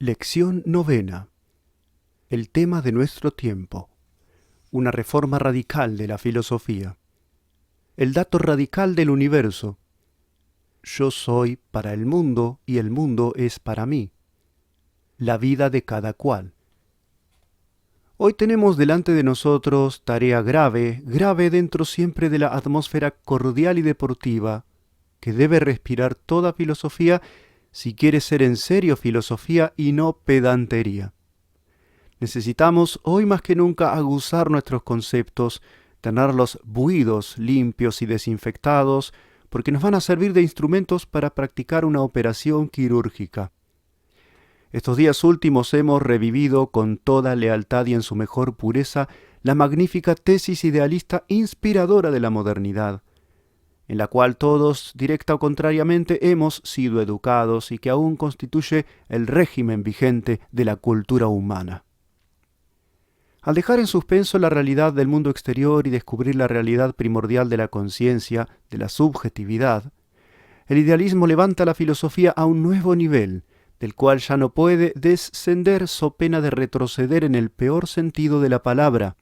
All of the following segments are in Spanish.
Lección novena. El tema de nuestro tiempo. Una reforma radical de la filosofía. El dato radical del universo. Yo soy para el mundo y el mundo es para mí. La vida de cada cual. Hoy tenemos delante de nosotros tarea grave, grave dentro siempre de la atmósfera cordial y deportiva que debe respirar toda filosofía si quiere ser en serio filosofía y no pedantería. Necesitamos hoy más que nunca aguzar nuestros conceptos, tenerlos buidos, limpios y desinfectados, porque nos van a servir de instrumentos para practicar una operación quirúrgica. Estos días últimos hemos revivido con toda lealtad y en su mejor pureza la magnífica tesis idealista inspiradora de la modernidad, en la cual todos, directa o contrariamente, hemos sido educados y que aún constituye el régimen vigente de la cultura humana. Al dejar en suspenso la realidad del mundo exterior y descubrir la realidad primordial de la conciencia, de la subjetividad, el idealismo levanta la filosofía a un nuevo nivel, del cual ya no puede descender so pena de retroceder en el peor sentido de la palabra.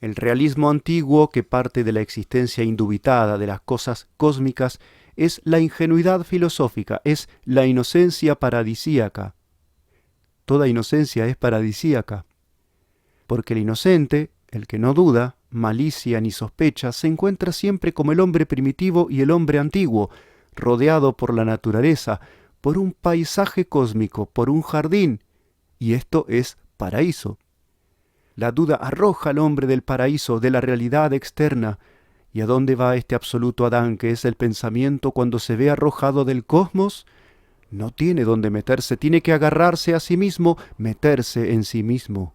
El realismo antiguo, que parte de la existencia indubitada de las cosas cósmicas, es la ingenuidad filosófica, es la inocencia paradisíaca. Toda inocencia es paradisíaca, porque el inocente, el que no duda, malicia ni sospecha, se encuentra siempre como el hombre primitivo y el hombre antiguo, rodeado por la naturaleza, por un paisaje cósmico, por un jardín, y esto es paraíso. La duda arroja al hombre del paraíso, de la realidad externa. ¿Y a dónde va este absoluto Adán, que es el pensamiento, cuando se ve arrojado del cosmos? No tiene dónde meterse, tiene que agarrarse a sí mismo, meterse en sí mismo.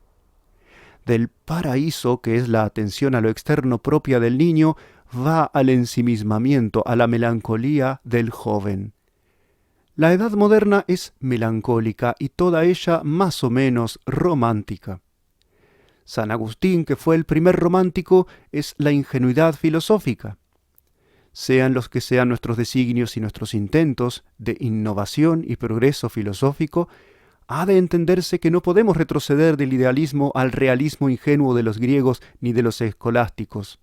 Del paraíso, que es la atención a lo externo propia del niño, va al ensimismamiento, a la melancolía del joven. La edad moderna es melancólica y toda ella más o menos romántica. San Agustín, que fue el primer romántico, es la ingenuidad filosófica. Sean los que sean nuestros designios y nuestros intentos de innovación y progreso filosófico, ha de entenderse que no podemos retroceder del idealismo al realismo ingenuo de los griegos ni de los escolásticos.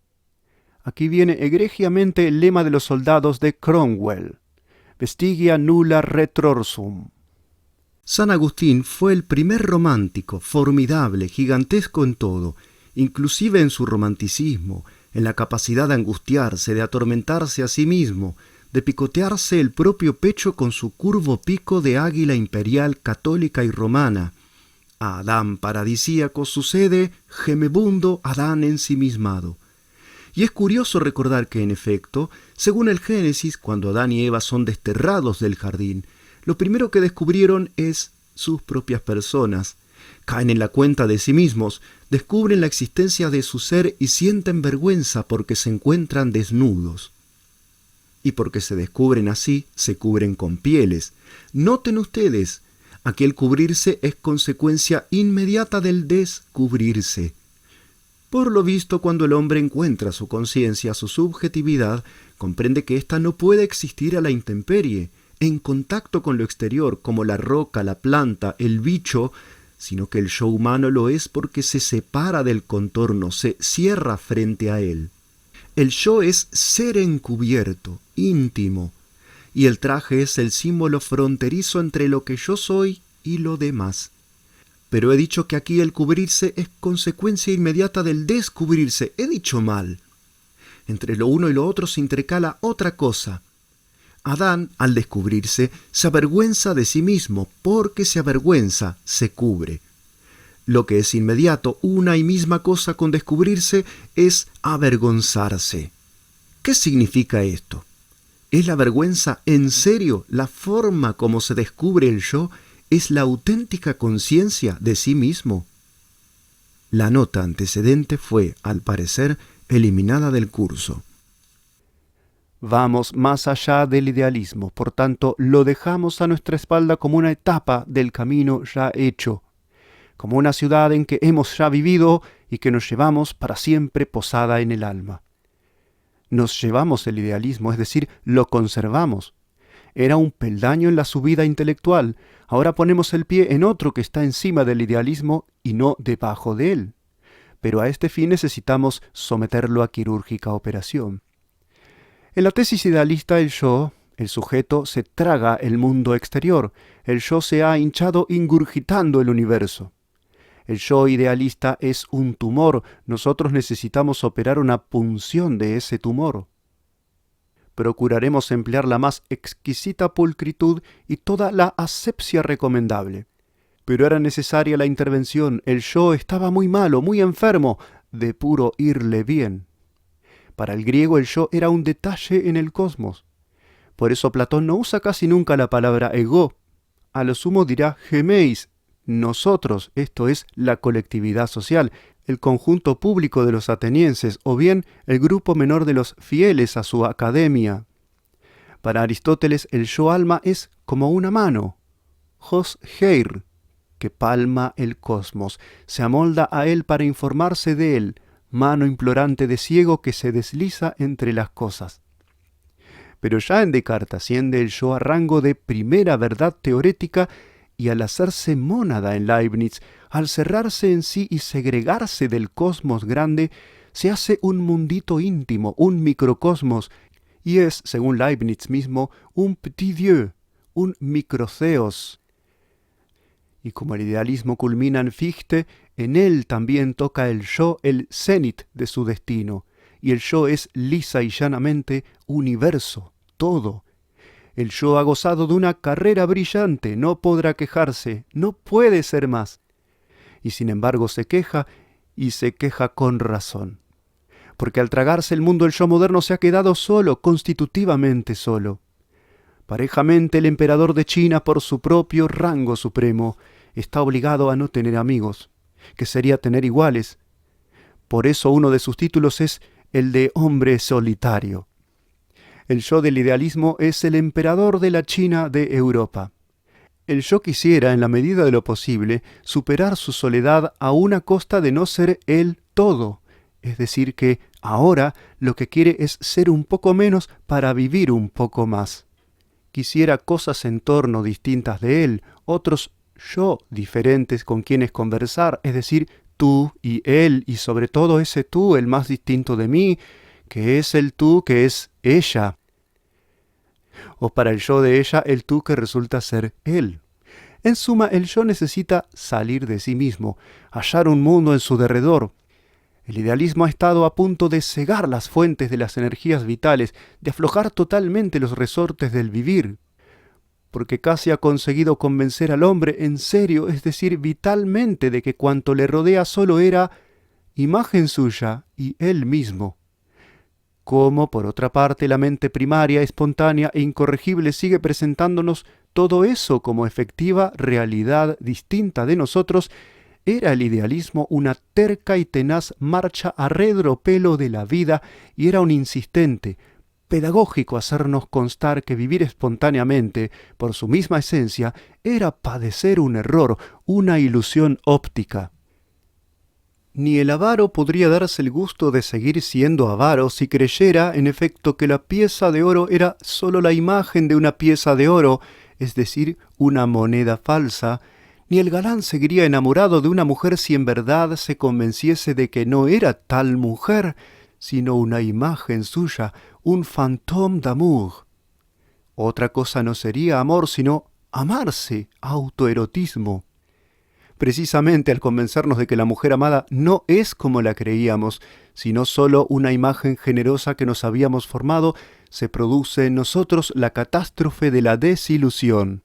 Aquí viene egregiamente el lema de los soldados de Cromwell: Vestigia nulla retrorsum. San Agustín fue el primer romántico, formidable, gigantesco en todo, inclusive en su romanticismo, en la capacidad de angustiarse, de atormentarse a sí mismo, de picotearse el propio pecho con su curvo pico de águila imperial católica y romana. A Adán paradisíaco sucede gemebundo Adán ensimismado. Y es curioso recordar que, en efecto, según el Génesis, cuando Adán y Eva son desterrados del jardín, lo primero que descubrieron es sus propias personas. Caen en la cuenta de sí mismos, descubren la existencia de su ser y sienten vergüenza porque se encuentran desnudos. Y porque se descubren así, se cubren con pieles. Noten ustedes, aquel cubrirse es consecuencia inmediata del descubrirse. Por lo visto, cuando el hombre encuentra su conciencia, su subjetividad, comprende que ésta no puede existir a la intemperie, en contacto con lo exterior, como la roca, la planta, el bicho, sino que el yo humano lo es porque se separa del contorno, se cierra frente a él. El yo es ser encubierto, íntimo, y el traje es el símbolo fronterizo entre lo que yo soy y lo demás. Pero he dicho que aquí el cubrirse es consecuencia inmediata del descubrirse. He dicho mal. Entre lo uno y lo otro se intercala otra cosa. Adán, al descubrirse, se avergüenza de sí mismo, porque se avergüenza, se cubre. Lo que es inmediato, una y misma cosa con descubrirse, es avergonzarse. ¿Qué significa esto? ¿Es la vergüenza en serio la forma como se descubre el yo? ¿Es la auténtica conciencia de sí mismo? La nota antecedente fue, al parecer, eliminada del curso. Vamos más allá del idealismo, por tanto, lo dejamos a nuestra espalda como una etapa del camino ya hecho, como una ciudad en que hemos ya vivido y que nos llevamos para siempre posada en el alma. Nos llevamos el idealismo, es decir, lo conservamos. Era un peldaño en la subida intelectual, Ahora ponemos el pie en otro que está encima del idealismo y no debajo de él. Pero a este fin necesitamos someterlo a quirúrgica operación. En la tesis idealista el yo, el sujeto, se traga el mundo exterior. El yo se ha hinchado ingurgitando el universo. El yo idealista es un tumor. Nosotros necesitamos operar una punción de ese tumor. Procuraremos emplear la más exquisita pulcritud y toda la asepsia recomendable. Pero era necesaria la intervención. El yo estaba muy malo, muy enfermo, de puro irle bien. Para el griego el yo era un detalle en el cosmos. Por eso Platón no usa casi nunca la palabra ego. A lo sumo dirá gemeis, nosotros, esto es la colectividad social, el conjunto público de los atenienses, o bien el grupo menor de los fieles a su academia. Para Aristóteles el yo alma es como una mano, hos heir, que palma el cosmos, se amolda a él para informarse de él, mano implorante de ciego que se desliza entre las cosas. Pero ya en Descartes asciende el yo a rango de primera verdad teorética y al hacerse mónada en Leibniz, al cerrarse en sí y segregarse del cosmos grande, se hace un mundito íntimo, un microcosmos, y es, según Leibniz mismo, un petit Dieu, un microtheos. Y como el idealismo culmina en Fichte, en él también toca el yo el cenit de su destino, y el yo es lisa y llanamente universo, todo. El yo ha gozado de una carrera brillante, no podrá quejarse, no puede ser más. Y sin embargo se queja, y se queja con razón. Porque al tragarse el mundo el yo moderno se ha quedado solo, constitutivamente solo. Parejamente el emperador de China, por su propio rango supremo, está obligado a no tener amigos, que sería tener iguales. Por eso uno de sus títulos es el de hombre solitario. El yo del idealismo es el emperador de la China de Europa. El yo quisiera, en la medida de lo posible, superar su soledad a una costa de no ser él todo. Es decir, que ahora lo que quiere es ser un poco menos para vivir un poco más. Quisiera cosas en torno distintas de él, otros yo diferentes con quienes conversar, es decir, tú y él, y sobre todo ese tú, el más distinto de mí, que es el tú que es ella. O para el yo de ella, el tú que resulta ser él. En suma, el yo necesita salir de sí mismo, hallar un mundo en su derredor. El idealismo ha estado a punto de cegar las fuentes de las energías vitales, de aflojar totalmente los resortes del vivir, porque casi ha conseguido convencer al hombre en serio, es decir, vitalmente, de que cuanto le rodea solo era imagen suya y él mismo. Como, por otra parte, la mente primaria, espontánea e incorregible sigue presentándonos todo eso como efectiva realidad distinta de nosotros, era el idealismo una terca y tenaz marcha a redropelo de la vida y era un insistente, pedagógico hacernos constar que vivir espontáneamente, por su misma esencia, era padecer un error, una ilusión óptica. Ni el avaro podría darse el gusto de seguir siendo avaro si creyera, en efecto, que la pieza de oro era sólo la imagen de una pieza de oro, es decir, una moneda falsa, ni el galán seguiría enamorado de una mujer si en verdad se convenciese de que no era tal mujer, sino una imagen suya, un fantôme d'amour. Otra cosa no sería amor, sino amarse, autoerotismo. Precisamente al convencernos de que la mujer amada no es como la creíamos, sino sólo una imagen generosa que nos habíamos formado, se produce en nosotros la catástrofe de la desilusión.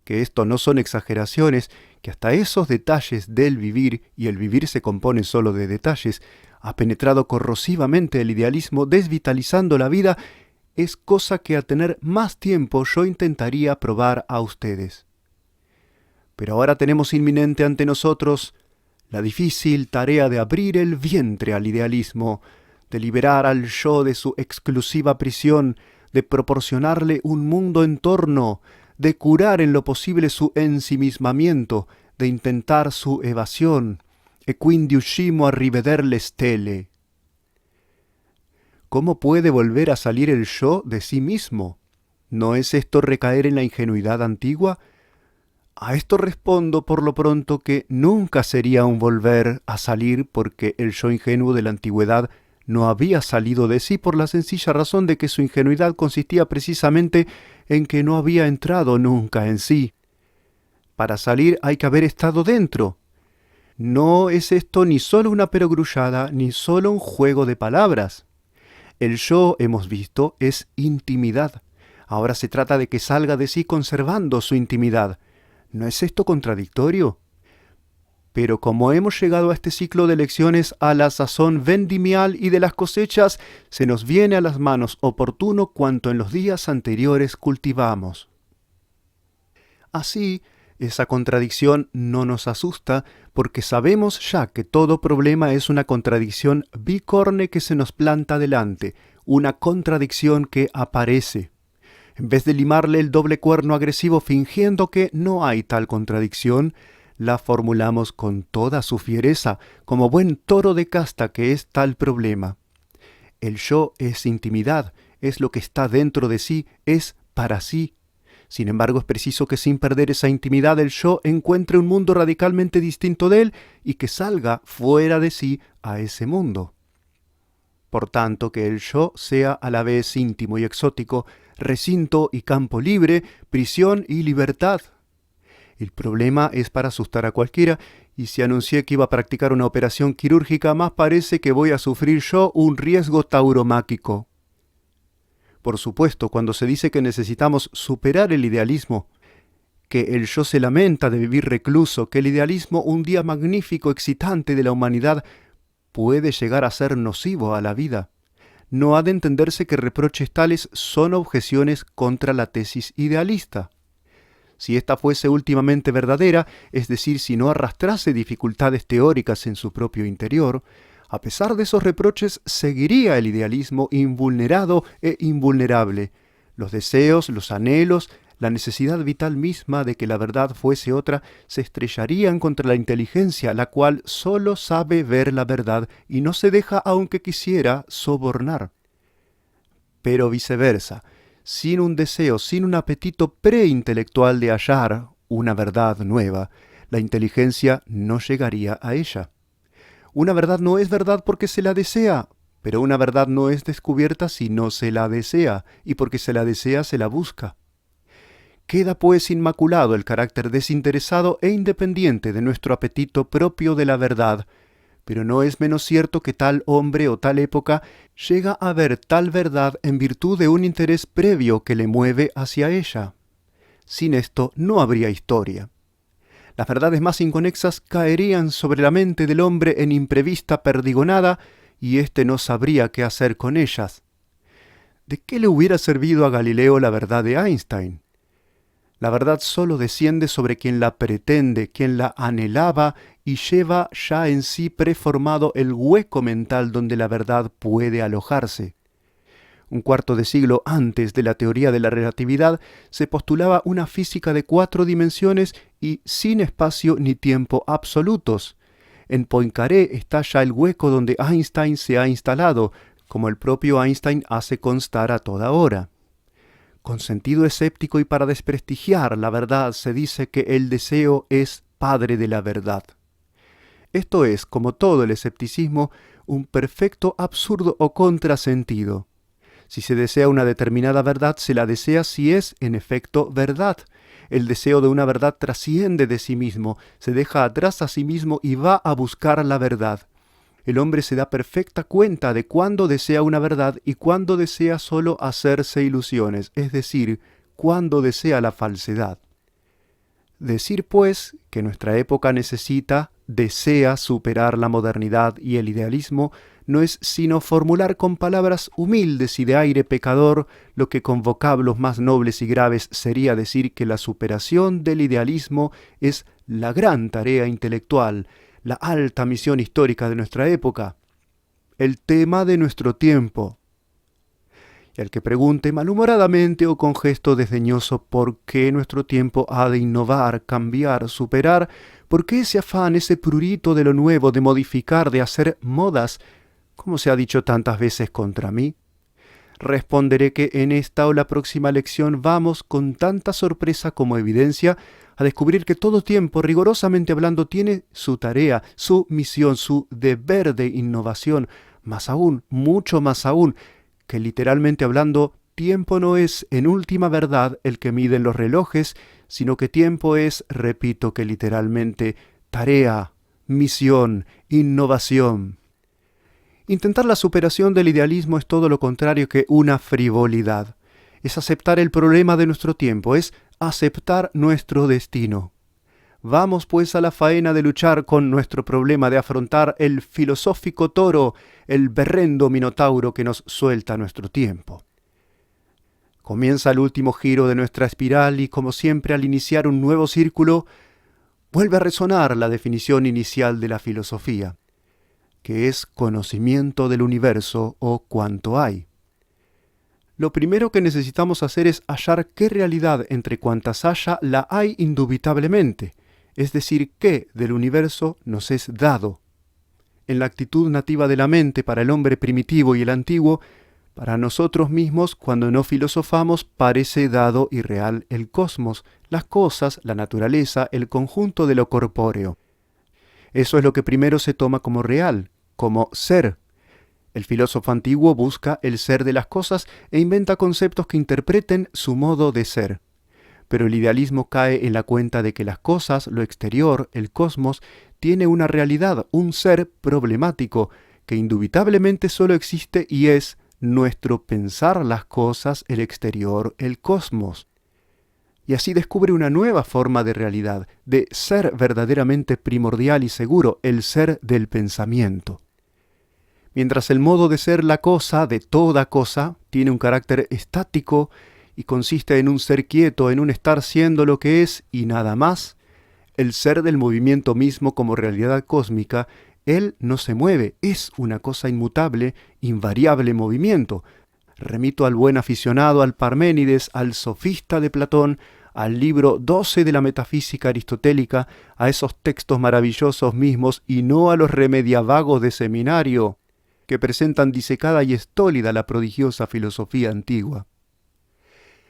Que esto no son exageraciones, que hasta esos detalles del vivir, y el vivir se compone solo de detalles, ha penetrado corrosivamente el idealismo desvitalizando la vida, es cosa que a tener más tiempo yo intentaría probar a ustedes. Pero ahora tenemos inminente ante nosotros la difícil tarea de abrir el vientre al idealismo, de liberar al yo de su exclusiva prisión, de proporcionarle un mundo en torno, de curar en lo posible su ensimismamiento, de intentar su evasión, e quindi uscimo a riveder stelle. ¿Cómo puede volver a salir el yo de sí mismo? ¿No es esto recaer en la ingenuidad antigua? A esto respondo por lo pronto que nunca sería un volver a salir porque el yo ingenuo de la antigüedad no había salido de sí por la sencilla razón de que su ingenuidad consistía precisamente en que no había entrado nunca en sí. Para salir hay que haber estado dentro. No es esto ni solo una perogrullada, ni solo un juego de palabras. El yo, hemos visto, es intimidad. Ahora se trata de que salga de sí conservando su intimidad. ¿No es esto contradictorio? Pero como hemos llegado a este ciclo de lecciones a la sazón vendimial y de las cosechas, se nos viene a las manos oportuno cuanto en los días anteriores cultivamos. Así, esa contradicción no nos asusta porque sabemos ya que todo problema es una contradicción bicorne que se nos planta delante, una contradicción que aparece. En vez de limarle el doble cuerno agresivo fingiendo que no hay tal contradicción, la formulamos con toda su fiereza, como buen toro de casta que es tal problema. El yo es intimidad, es lo que está dentro de sí, es para sí. Sin embargo, es preciso que sin perder esa intimidad el yo encuentre un mundo radicalmente distinto de él y que salga fuera de sí a ese mundo. Por tanto, que el yo sea a la vez íntimo y exótico, recinto y campo libre, prisión y libertad. El problema es para asustar a cualquiera, y si anuncié que iba a practicar una operación quirúrgica, más parece que voy a sufrir yo un riesgo tauromáquico. Por supuesto, cuando se dice que necesitamos superar el idealismo, que el yo se lamenta de vivir recluso, que el idealismo, un día magnífico, excitante de la humanidad, puede llegar a ser nocivo a la vida, no ha de entenderse que reproches tales son objeciones contra la tesis idealista. Si ésta fuese últimamente verdadera, es decir, si no arrastrase dificultades teóricas en su propio interior, a pesar de esos reproches seguiría el idealismo invulnerado e invulnerable. Los deseos, los anhelos, la necesidad vital misma de que la verdad fuese otra, se estrellarían contra la inteligencia, la cual sólo sabe ver la verdad y no se deja, aunque quisiera, sobornar. Pero viceversa, sin un deseo, sin un apetito preintelectual de hallar una verdad nueva, la inteligencia no llegaría a ella. Una verdad no es verdad porque se la desea, pero una verdad no es descubierta si no se la desea, y porque se la desea se la busca. Queda pues inmaculado el carácter desinteresado e independiente de nuestro apetito propio de la verdad, pero no es menos cierto que tal hombre o tal época llega a ver tal verdad en virtud de un interés previo que le mueve hacia ella. Sin esto no habría historia. Las verdades más inconexas caerían sobre la mente del hombre en imprevista perdigonada y éste no sabría qué hacer con ellas. ¿De qué le hubiera servido a Galileo la verdad de Einstein? La verdad sólo desciende sobre quien la pretende, quien la anhelaba y lleva ya en sí preformado el hueco mental donde la verdad puede alojarse. Un cuarto de siglo antes de la teoría de la relatividad se postulaba una física de 4 dimensiones y sin espacio ni tiempo absolutos. En Poincaré está ya el hueco donde Einstein se ha instalado, como el propio Einstein hace constar a toda hora. Con sentido escéptico y para desprestigiar la verdad se dice que el deseo es padre de la verdad. Esto es, como todo el escepticismo, un perfecto absurdo o contrasentido. Si se desea una determinada verdad, se la desea si es, en efecto, verdad. El deseo de una verdad trasciende de sí mismo, se deja atrás a sí mismo y va a buscar la verdad. El hombre se da perfecta cuenta de cuándo desea una verdad y cuándo desea solo hacerse ilusiones, es decir, cuándo desea la falsedad. Decir, pues, que nuestra época desea superar la modernidad y el idealismo, no es sino formular con palabras humildes y de aire pecador lo que con vocablos más nobles y graves sería decir que la superación del idealismo es la gran tarea intelectual, la alta misión histórica de nuestra época, el tema de nuestro tiempo. Y al que pregunte malhumoradamente o con gesto desdeñoso por qué nuestro tiempo ha de innovar, cambiar, superar, por qué ese afán, ese prurito de lo nuevo, de modificar, de hacer modas, como se ha dicho tantas veces contra mí, responderé que en esta o la próxima lección vamos con tanta sorpresa como evidencia a descubrir que todo tiempo, rigurosamente hablando, tiene su tarea, su misión, su deber de innovación, más aún, mucho más aún, que literalmente hablando, tiempo no es, en última verdad, el que miden los relojes, sino que tiempo es, repito que literalmente, tarea, misión, innovación. Intentar la superación del idealismo es todo lo contrario que una frivolidad. Es aceptar el problema de nuestro tiempo, es aceptar nuestro destino. Vamos pues a la faena de luchar con nuestro problema, de afrontar el filosófico toro, el berrendo minotauro que nos suelta nuestro tiempo. Comienza el último giro de nuestra espiral y, como siempre, al iniciar un nuevo círculo, vuelve a resonar la definición inicial de la filosofía, que es conocimiento del universo o cuanto hay. Lo primero que necesitamos hacer es hallar qué realidad entre cuantas haya la hay indubitablemente, es decir, qué del universo nos es dado. En la actitud nativa de la mente para el hombre primitivo y el antiguo, para nosotros mismos, cuando no filosofamos, parece dado y real el cosmos, las cosas, la naturaleza, el conjunto de lo corpóreo. Eso es lo que primero se toma como real, como ser. El filósofo antiguo busca el ser de las cosas e inventa conceptos que interpreten su modo de ser. Pero el idealismo cae en la cuenta de que las cosas, lo exterior, el cosmos, tiene una realidad, un ser problemático, que indubitablemente solo existe y es nuestro pensar las cosas, el exterior, el cosmos. Y así descubre una nueva forma de realidad, de ser verdaderamente primordial y seguro, el ser del pensamiento. Mientras el modo de ser la cosa, de toda cosa, tiene un carácter estático y consiste en un ser quieto, en un estar siendo lo que es y nada más, el ser del movimiento mismo como realidad cósmica, él no se mueve, es una cosa inmutable, invariable movimiento. Remito al buen aficionado, al Parménides, al sofista de Platón, al libro 12 de la metafísica aristotélica, a esos textos maravillosos mismos y no a los remediavagos de seminario que presentan disecada y estólida la prodigiosa filosofía antigua.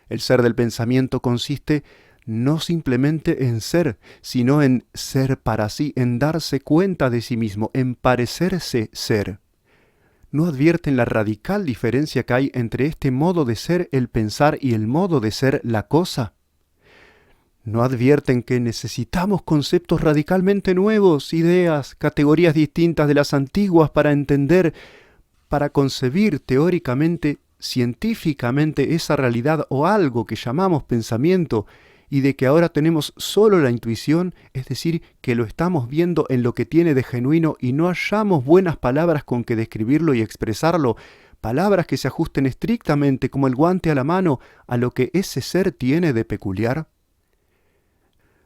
El ser del pensamiento consiste no simplemente en ser, sino en ser para sí, en darse cuenta de sí mismo, en parecerse ser. ¿No advierten la radical diferencia que hay entre este modo de ser el pensar y el modo de ser la cosa? ¿No advierten que necesitamos conceptos radicalmente nuevos, ideas, categorías distintas de las antiguas para entender, para concebir teóricamente, científicamente esa realidad o algo que llamamos pensamiento, y de que ahora tenemos solo la intuición, es decir, que lo estamos viendo en lo que tiene de genuino y no hallamos buenas palabras con que describirlo y expresarlo, palabras que se ajusten estrictamente como el guante a la mano a lo que ese ser tiene de peculiar?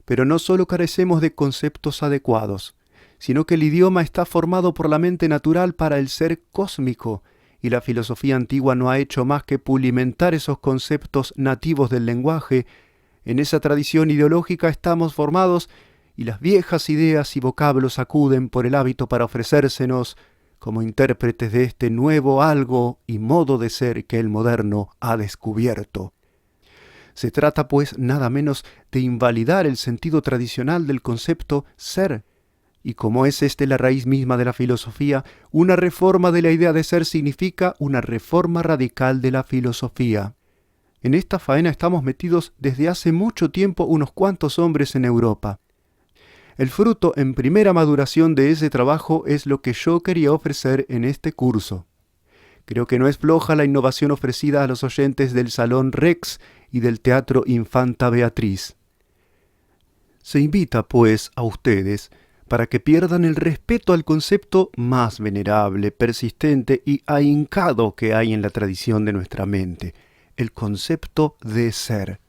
Pero no solo carecemos de conceptos adecuados, sino que el idioma está formado por la mente natural para el ser cósmico, y la filosofía antigua no ha hecho más que pulimentar esos conceptos nativos del lenguaje. En esa tradición ideológica estamos formados y las viejas ideas y vocablos acuden por el hábito para ofrecérsenos como intérpretes de este nuevo algo y modo de ser que el moderno ha descubierto. Se trata, pues, nada menos de invalidar el sentido tradicional del concepto ser, y como es la raíz misma de la filosofía, una reforma de la idea de ser significa una reforma radical de la filosofía. En esta faena estamos metidos desde hace mucho tiempo unos cuantos hombres en Europa. El fruto en primera maduración de ese trabajo es lo que yo quería ofrecer en este curso. Creo que no es floja la innovación ofrecida a los oyentes del Salón Rex y del Teatro Infanta Beatriz. Se invita, pues, a ustedes para que pierdan el respeto al concepto más venerable, persistente y ahincado que hay en la tradición de nuestra mente, el concepto de ser.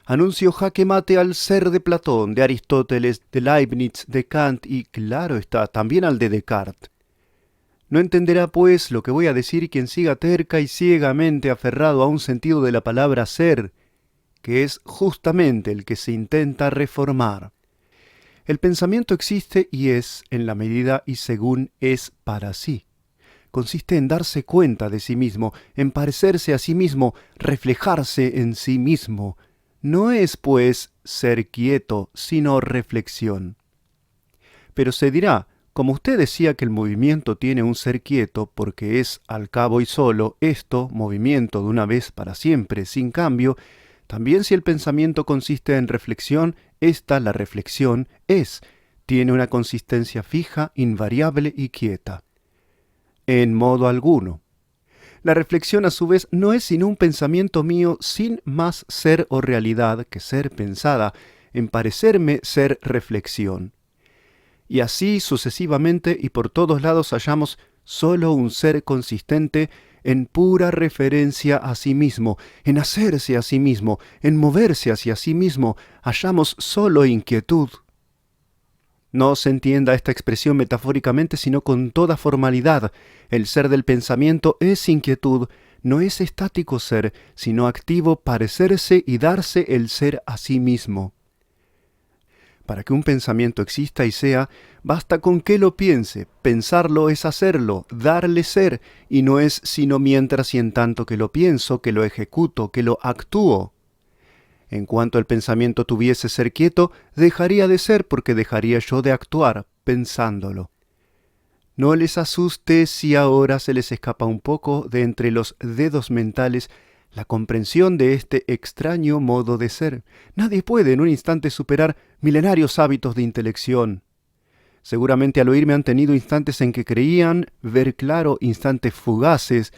Anuncio jaque mate al ser de Platón, de Aristóteles, de Leibniz, de Kant y, claro está, también al de Descartes. No entenderá, pues, lo que voy a decir quien siga terca y ciegamente aferrado a un sentido de la palabra ser, que es justamente el que se intenta reformar. El pensamiento existe y es, en la medida y según es para sí. Consiste en darse cuenta de sí mismo, en parecerse a sí mismo, reflejarse en sí mismo. no es, pues, ser quieto, sino reflexión. Pero se dirá, como usted decía que el movimiento tiene un ser quieto porque es al cabo y solo esto, movimiento de una vez para siempre, sin cambio, también si el pensamiento consiste en reflexión, esta, la reflexión, tiene una consistencia fija, invariable y quieta. En modo alguno. La reflexión a su vez no es sino un pensamiento mío sin más ser o realidad que ser pensada, en parecerme ser reflexión. Y así sucesivamente y por todos lados hallamos solo un ser consistente en pura referencia a sí mismo, en hacerse a sí mismo, en moverse hacia sí mismo, hallamos solo inquietud. No se entienda esta expresión metafóricamente, sino con toda formalidad. El ser del pensamiento es inquietud, no es estático ser, sino activo parecerse y darse el ser a sí mismo. Para que un pensamiento exista y sea, basta con que lo piense. Pensarlo es hacerlo, darle ser, y no es sino mientras y en tanto que lo pienso, que lo ejecuto, que lo actúo. En cuanto el pensamiento tuviese ser quieto, dejaría de ser porque dejaría yo de actuar, pensándolo. No les asuste si ahora se les escapa un poco de entre los dedos mentales la comprensión de este extraño modo de ser. Nadie puede en un instante superar milenarios hábitos de intelección. Seguramente al oírme han tenido instantes en que creían ver claro, instantes fugaces,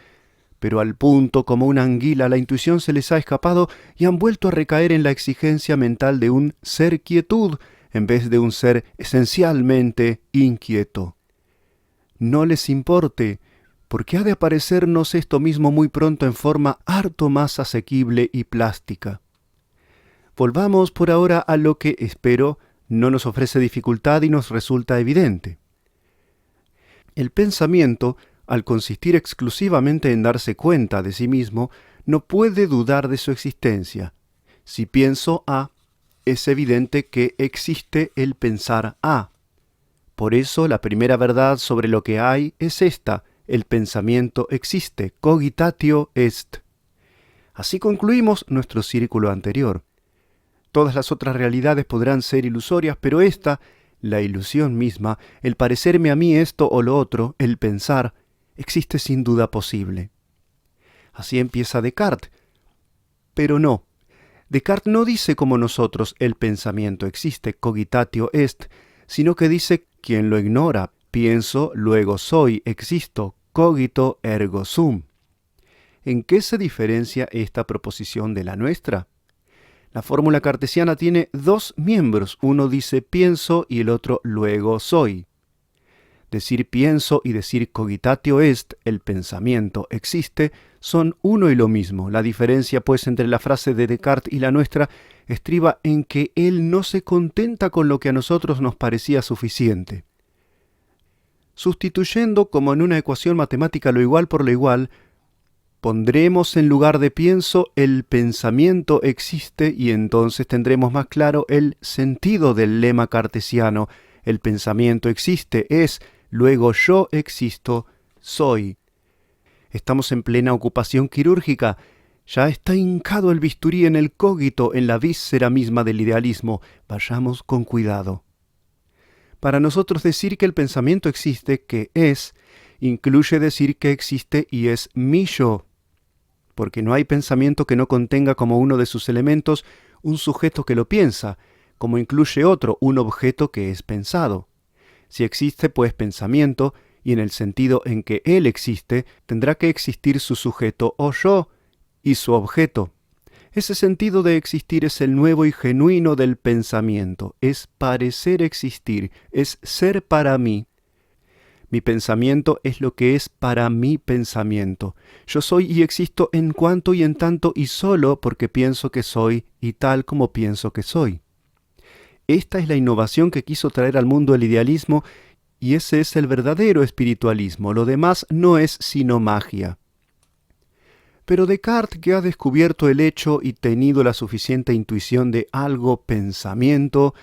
pero al punto como una anguila la intuición se les ha escapado y han vuelto a recaer en la exigencia mental de un ser quietud en vez de un ser esencialmente inquieto. No les importe, porque ha de aparecernos esto mismo muy pronto en forma harto más asequible y plástica. Volvamos por ahora a lo que, espero, no nos ofrece dificultad y nos resulta evidente. El pensamiento, al consistir exclusivamente en darse cuenta de sí mismo, no puede dudar de su existencia. Si pienso A, es evidente que existe el pensar A. Por eso la primera verdad sobre lo que hay es esta: el pensamiento existe, cogitatio est. Así concluimos nuestro círculo anterior. Todas las otras realidades podrán ser ilusorias, pero esta, la ilusión misma, el parecerme a mí esto o lo otro, el pensar, existe sin duda posible. Así empieza Descartes. Pero no. Descartes no dice como nosotros el pensamiento existe, cogitatio est, sino que dice quien lo ignora, pienso, luego soy, existo, cogito ergo sum. ¿En qué se diferencia esta proposición de la nuestra? La fórmula cartesiana tiene dos miembros, uno dice pienso y el otro luego soy. Decir pienso y decir cogitatio est, el pensamiento existe, son uno y lo mismo. La diferencia, pues, entre la frase de Descartes y la nuestra estriba en que él no se contenta con lo que a nosotros nos parecía suficiente. Sustituyendo como en una ecuación matemática lo igual por lo igual, pondremos en lugar de pienso el pensamiento existe y entonces tendremos más claro el sentido del lema cartesiano. El pensamiento existe es, luego yo existo, soy. Estamos en plena ocupación quirúrgica. Ya está hincado el bisturí en el cogito, en la víscera misma del idealismo. Vayamos con cuidado. Para nosotros decir que el pensamiento existe, que es, incluye decir que existe y es mi yo, porque no hay pensamiento que no contenga como uno de sus elementos un sujeto que lo piensa, como incluye otro, un objeto que es pensado. Si existe, pues, pensamiento, y en el sentido en que él existe, tendrá que existir su sujeto o yo y su objeto. Ese sentido de existir es el nuevo y genuino del pensamiento, es parecer existir, es ser para mí. Mi pensamiento es lo que es para mi pensamiento. Yo soy y existo en cuanto y en tanto y solo porque pienso que soy y tal como pienso que soy. Esta es la innovación que quiso traer al mundo el idealismo y ese es el verdadero espiritualismo. Lo demás no es sino magia. Pero Descartes, que ha descubierto el hecho y tenido la suficiente intuición de algo pensamiento,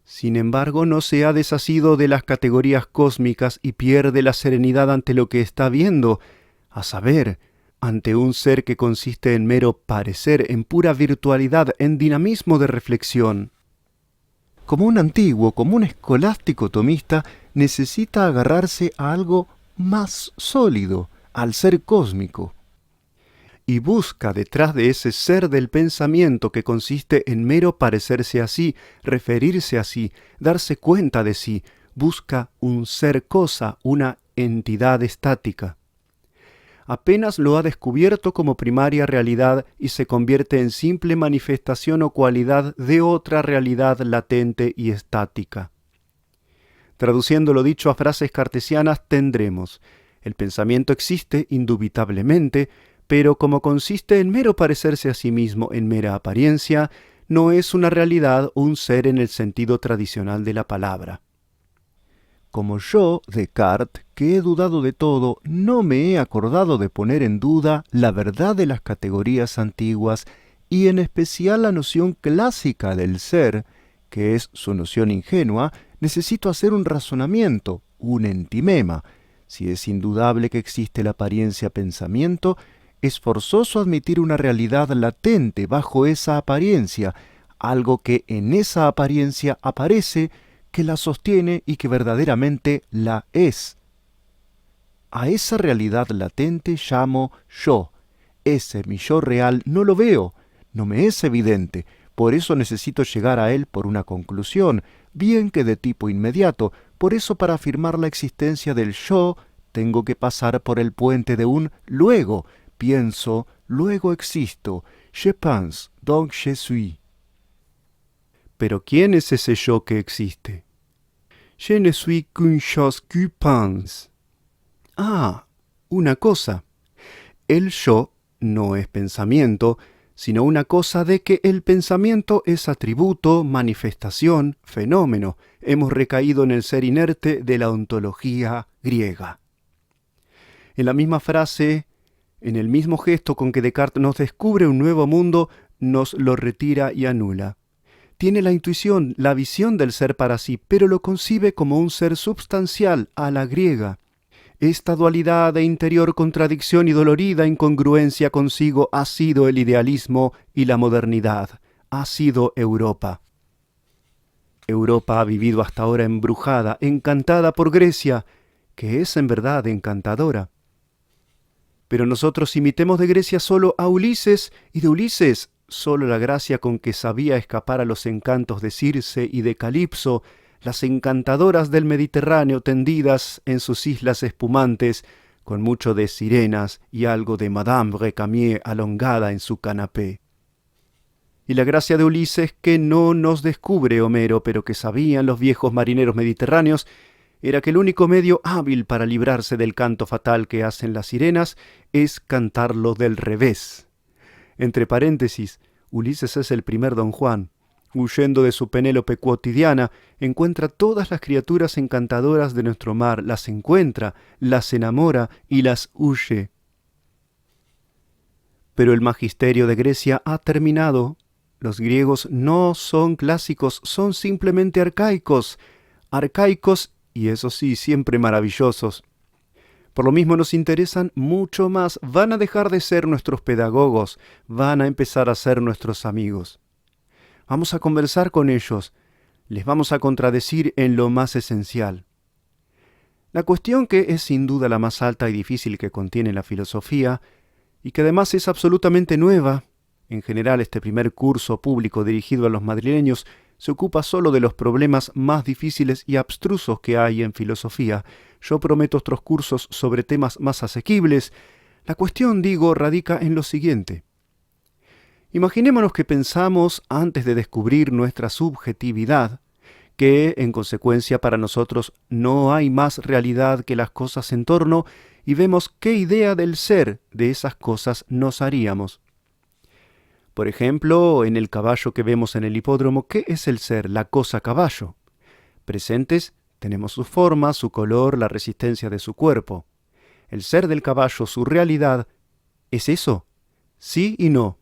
sin embargo no se ha desasido de las categorías cósmicas y pierde la serenidad ante lo que está viendo, a saber, ante un ser que consiste en mero parecer, en pura virtualidad, en dinamismo de reflexión. Como un escolástico tomista, necesita agarrarse a algo más sólido, al ser cósmico. Y busca detrás de ese ser del pensamiento que consiste en mero parecerse así, referirse así, darse cuenta de sí, busca un ser cosa, una entidad estática. Apenas lo ha descubierto como primaria realidad y se convierte en simple manifestación o cualidad de otra realidad latente y estática. Traduciendo lo dicho a frases cartesianas tendremos: el pensamiento existe indubitablemente, pero como consiste en mero parecerse a sí mismo en mera apariencia, no es una realidad o un ser en el sentido tradicional de la palabra. Como yo, Descartes, que he dudado de todo, no me he acordado de poner en duda la verdad de las categorías antiguas y en especial la noción clásica del ser, que es su noción ingenua, necesito hacer un razonamiento, un entimema. Si es indudable que existe la apariencia pensamiento, es forzoso admitir una realidad latente bajo esa apariencia, algo que en esa apariencia aparece, que la sostiene y que verdaderamente la es. A esa realidad latente llamo yo. Ese mi yo real no lo veo, no me es evidente, por eso necesito llegar a él por una conclusión, bien que de tipo inmediato. Por eso para afirmar la existencia del yo, tengo que pasar por el puente de un luego. Pienso, luego existo. Je pense, donc je suis. Pero ¿quién es ese yo que existe? Je ne suis qu'une chose que pense. Ah, una cosa. El yo no es pensamiento, sino una cosa de que el pensamiento es atributo, manifestación, fenómeno. Hemos recaído en el ser inerte de la ontología griega. En la misma frase, en el mismo gesto con que Descartes nos descubre un nuevo mundo, nos lo retira y anula. Tiene la intuición, la visión del ser para sí, pero lo concibe como un ser substancial a la griega. Esta dualidad de interior contradicción y dolorida incongruencia consigo ha sido el idealismo y la modernidad, ha sido Europa. Europa ha vivido hasta ahora embrujada, encantada por Grecia, que es en verdad encantadora. Pero nosotros imitemos de Grecia solo a Ulises y de Ulises solo la gracia con que sabía escapar a los encantos de Circe y de Calipso, las encantadoras del Mediterráneo tendidas en sus islas espumantes, con mucho de sirenas y algo de Madame Recamier alongada en su canapé. Y la gracia de Ulises que no nos descubre Homero, pero que sabían los viejos marineros mediterráneos, era que el único medio hábil para librarse del canto fatal que hacen las sirenas es cantarlo del revés. Entre paréntesis, Ulises es el primer Don Juan. Huyendo de su Penélope cotidiana, encuentra todas las criaturas encantadoras de nuestro mar, las encuentra, las enamora y las huye. Pero el magisterio de Grecia ha terminado. Los griegos no son clásicos, son simplemente arcaicos. Arcaicos y eso sí, siempre maravillosos. Por lo mismo nos interesan mucho más, van a dejar de ser nuestros pedagogos, van a empezar a ser nuestros amigos. Vamos a conversar con ellos, les vamos a contradecir en lo más esencial. La cuestión que es sin duda la más alta y difícil que contiene la filosofía, y que además es absolutamente nueva, en general este primer curso público dirigido a los madrileños se ocupa solo de los problemas más difíciles y abstrusos que hay en filosofía. Yo prometo otros cursos sobre temas más asequibles. La cuestión, digo, radica en lo siguiente. Imaginémonos que pensamos, antes de descubrir nuestra subjetividad, que, en consecuencia, para nosotros no hay más realidad que las cosas en torno, y vemos qué idea del ser de esas cosas nos haríamos. Por ejemplo, en el caballo que vemos en el hipódromo, ¿qué es el ser, la cosa caballo? Presentes tenemos su forma, su color, la resistencia de su cuerpo. El ser del caballo, su realidad, ¿es eso? Sí y no.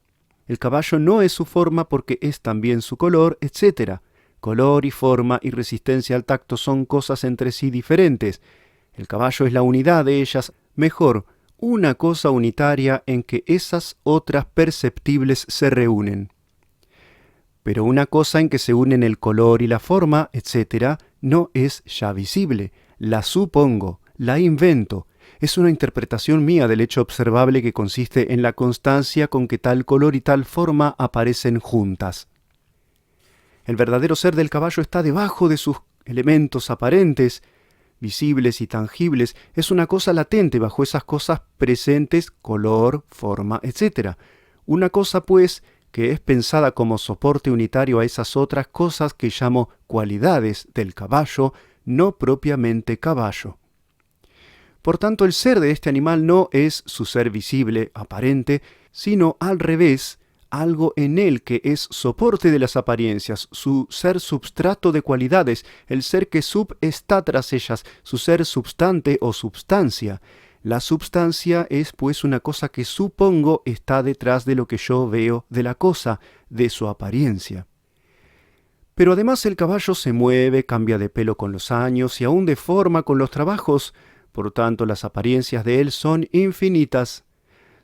El caballo no es su forma porque es también su color, etc. Color y forma y resistencia al tacto son cosas entre sí diferentes. El caballo es la unidad de ellas, mejor, una cosa unitaria en que esas otras perceptibles se reúnen. Pero una cosa en que se unen el color y la forma, etc., no es ya visible. La supongo, la invento. Es una interpretación mía del hecho observable que consiste en la constancia con que tal color y tal forma aparecen juntas. El verdadero ser del caballo está debajo de sus elementos aparentes, visibles y tangibles. Es una cosa latente bajo esas cosas presentes, color, forma, etc. Una cosa, pues, que es pensada como soporte unitario a esas otras cosas que llamo cualidades del caballo, no propiamente caballo. Por tanto, el ser de este animal no es su ser visible, aparente, sino al revés, algo en él que es soporte de las apariencias, su ser substrato de cualidades, el ser que está tras ellas, su ser substante o substancia. La substancia es pues una cosa que supongo está detrás de lo que yo veo de la cosa, de su apariencia. Pero además el caballo se mueve, cambia de pelo con los años y aún de forma con los trabajos, por tanto las apariencias de él son infinitas.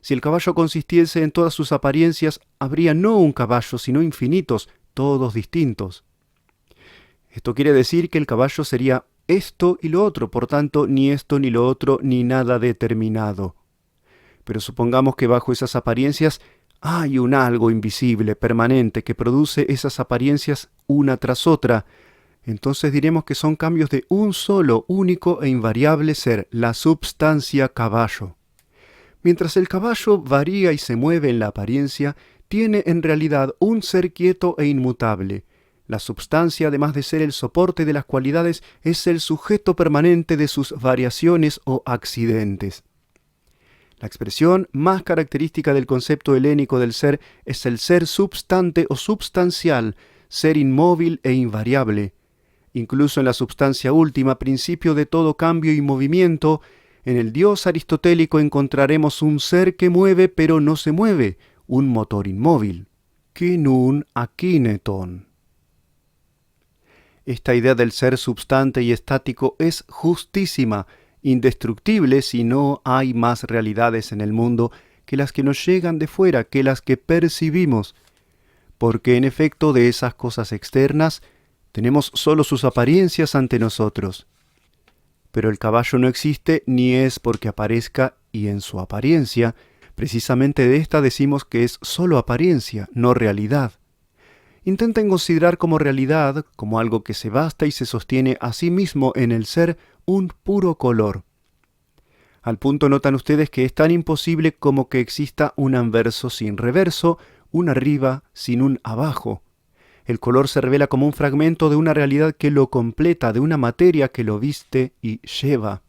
Si el caballo consistiese en todas sus apariencias, habría no un caballo, sino infinitos, todos distintos. Esto quiere decir que el caballo sería esto y lo otro, por tanto, ni esto ni lo otro, ni nada determinado. Pero supongamos que bajo esas apariencias hay un algo invisible, permanente, que produce esas apariencias una tras otra. Entonces diremos que son cambios de un solo, único e invariable ser, la substancia caballo. Mientras el caballo varía y se mueve en la apariencia, tiene en realidad un ser quieto e inmutable. La substancia, además de ser el soporte de las cualidades, es el sujeto permanente de sus variaciones o accidentes. La expresión más característica del concepto helénico del ser es el ser substante o substancial, ser inmóvil e invariable. Incluso en la substancia última, principio de todo cambio y movimiento, en el Dios aristotélico encontraremos un ser que mueve pero no se mueve, un motor inmóvil. Kinun akineton. Esta idea del ser substante y estático es justísima, indestructible si no hay más realidades en el mundo que las que nos llegan de fuera, que las que percibimos, porque en efecto de esas cosas externas tenemos solo sus apariencias ante nosotros. Pero el caballo no existe ni es porque aparezca y en su apariencia, precisamente de esta decimos que es solo apariencia, no realidad. Intenten considerar como realidad, como algo que se basta y se sostiene a sí mismo en el ser, un puro color. Al punto notan ustedes que es tan imposible como que exista un anverso sin reverso, un arriba sin un abajo. El color se revela como un fragmento de una realidad que lo completa, de una materia que lo viste y lleva.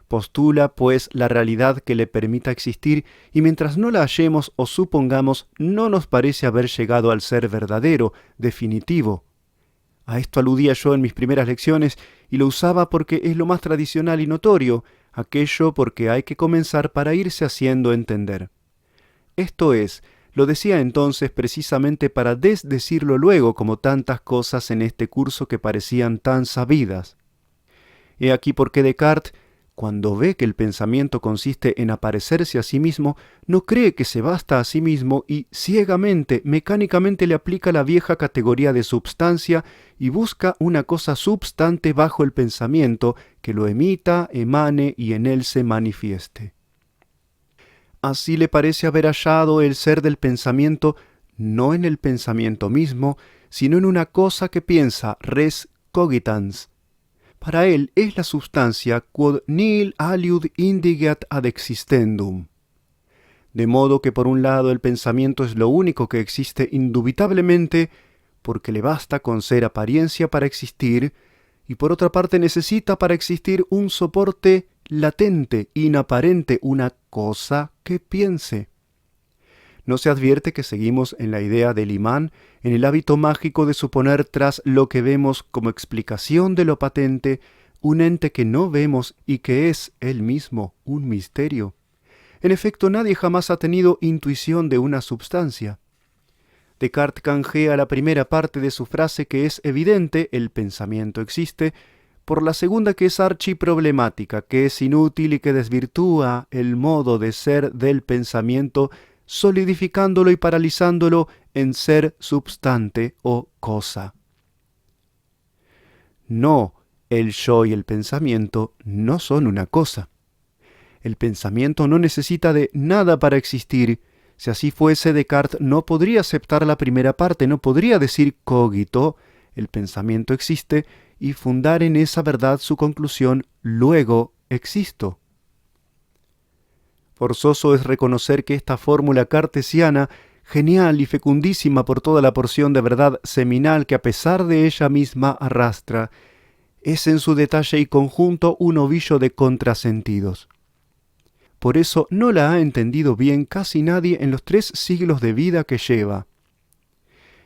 Postula, pues, la realidad que le permita existir, y mientras no la hallemos o supongamos, no nos parece haber llegado al ser verdadero, definitivo. A esto aludía yo en mis primeras lecciones, y lo usaba porque es lo más tradicional y notorio, aquello porque hay que comenzar para irse haciendo entender. Esto es, lo decía entonces precisamente para desdecirlo luego, como tantas cosas en este curso que parecían tan sabidas. He aquí por qué Descartes, cuando ve que el pensamiento consiste en aparecerse a sí mismo, no cree que se basta a sí mismo y ciegamente, mecánicamente le aplica la vieja categoría de substancia y busca una cosa substante bajo el pensamiento que lo emita, emane y en él se manifieste. Así le parece haber hallado el ser del pensamiento no en el pensamiento mismo, sino en una cosa que piensa, res cogitans. Para él es la substancia quod nihil aliud indigat ad existendum. De modo que por un lado el pensamiento es lo único que existe indubitablemente, porque le basta con ser apariencia para existir, y por otra parte necesita para existir un soporte latente, inaparente, una cosa que piense. ¿No se advierte que seguimos en la idea del imán, en el hábito mágico de suponer tras lo que vemos como explicación de lo patente, un ente que no vemos y que es él mismo un misterio? En efecto, nadie jamás ha tenido intuición de una substancia. Descartes canjea la primera parte de su frase que es evidente, el pensamiento existe, por la segunda, que es archiproblemática, que es inútil y que desvirtúa el modo de ser del pensamiento, solidificándolo y paralizándolo en ser substante o cosa. No, el yo y el pensamiento no son una cosa. El pensamiento no necesita de nada para existir. Si así fuese, Descartes no podría aceptar la primera parte, no podría decir cogito, el pensamiento existe, y fundar en esa verdad su conclusión, luego existo. Forzoso es reconocer que esta fórmula cartesiana, genial y fecundísima por toda la porción de verdad seminal que a pesar de ella misma arrastra, es en su detalle y conjunto un ovillo de contrasentidos. Por eso no la ha entendido bien casi nadie en los 3 siglos de vida que lleva.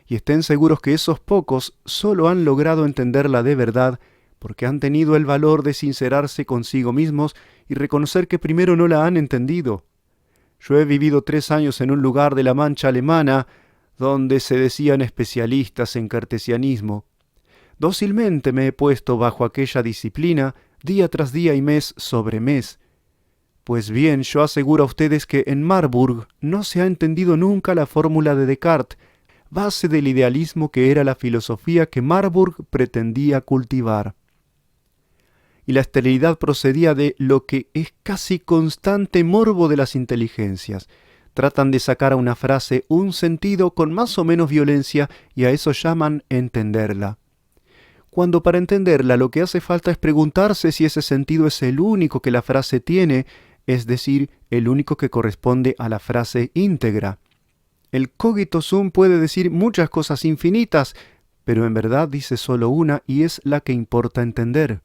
Y estén seguros que esos pocos solo han logrado entenderla de verdad porque han tenido el valor de sincerarse consigo mismos y reconocer que primero no la han entendido. Yo he vivido 3 años en un lugar de la Mancha alemana donde se decían especialistas en cartesianismo. Dócilmente me he puesto bajo aquella disciplina día tras día y mes sobre mes. Pues bien, yo aseguro a ustedes que en Marburg no se ha entendido nunca la fórmula de Descartes, base del idealismo que era la filosofía que Marburg pretendía cultivar. Y la esterilidad procedía de lo que es casi constante morbo de las inteligencias. Tratan de sacar a una frase un sentido con más o menos violencia y a eso llaman entenderla. Cuando para entenderla lo que hace falta es preguntarse si ese sentido es el único que la frase tiene, es decir, el único que corresponde a la frase íntegra. El cogito sum puede decir muchas cosas infinitas, pero en verdad dice solo una y es la que importa entender.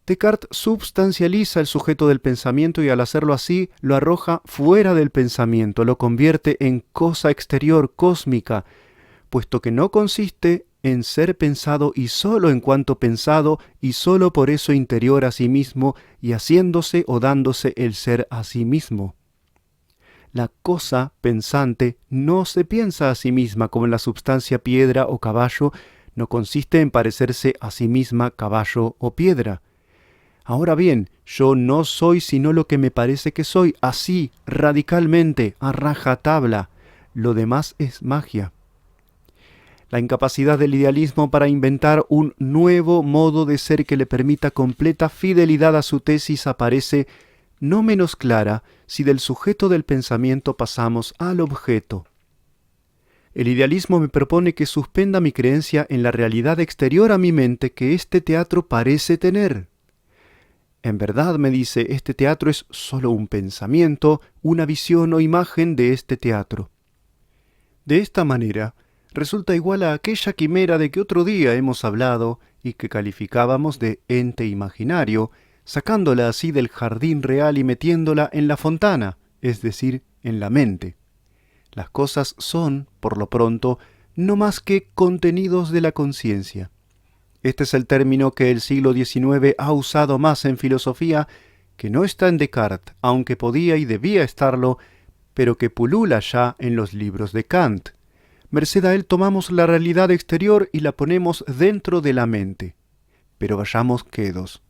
Descartes substancializa el sujeto del pensamiento y al hacerlo así lo arroja fuera del pensamiento, lo convierte en cosa exterior, cósmica, puesto que no consiste en ser pensado y solo en cuanto pensado y solo por eso interior a sí mismo y haciéndose o dándose el ser a sí mismo. La cosa pensante no se piensa a sí misma como en la substancia piedra o caballo, no consiste en parecerse a sí misma caballo o piedra. Ahora bien, yo no soy sino lo que me parece que soy, así, radicalmente, a rajatabla. Lo demás es magia. La incapacidad del idealismo para inventar un nuevo modo de ser que le permita completa fidelidad a su tesis aparece no menos clara si del sujeto del pensamiento pasamos al objeto. El idealismo me propone que suspenda mi creencia en la realidad exterior a mi mente que este teatro parece tener. En verdad, me dice, este teatro es solo un pensamiento, una visión o imagen de este teatro. De esta manera, resulta igual a aquella quimera de que otro día hemos hablado y que calificábamos de ente imaginario, sacándola así del jardín real y metiéndola en la fontana, es decir, en la mente. Las cosas son, por lo pronto, no más que contenidos de la conciencia. Este es el término que el siglo XIX ha usado más en filosofía, que no está en Descartes, aunque podía y debía estarlo, pero que pulula ya en los libros de Kant. Merced a él tomamos la realidad exterior y la ponemos dentro de la mente. Pero vayamos quedos.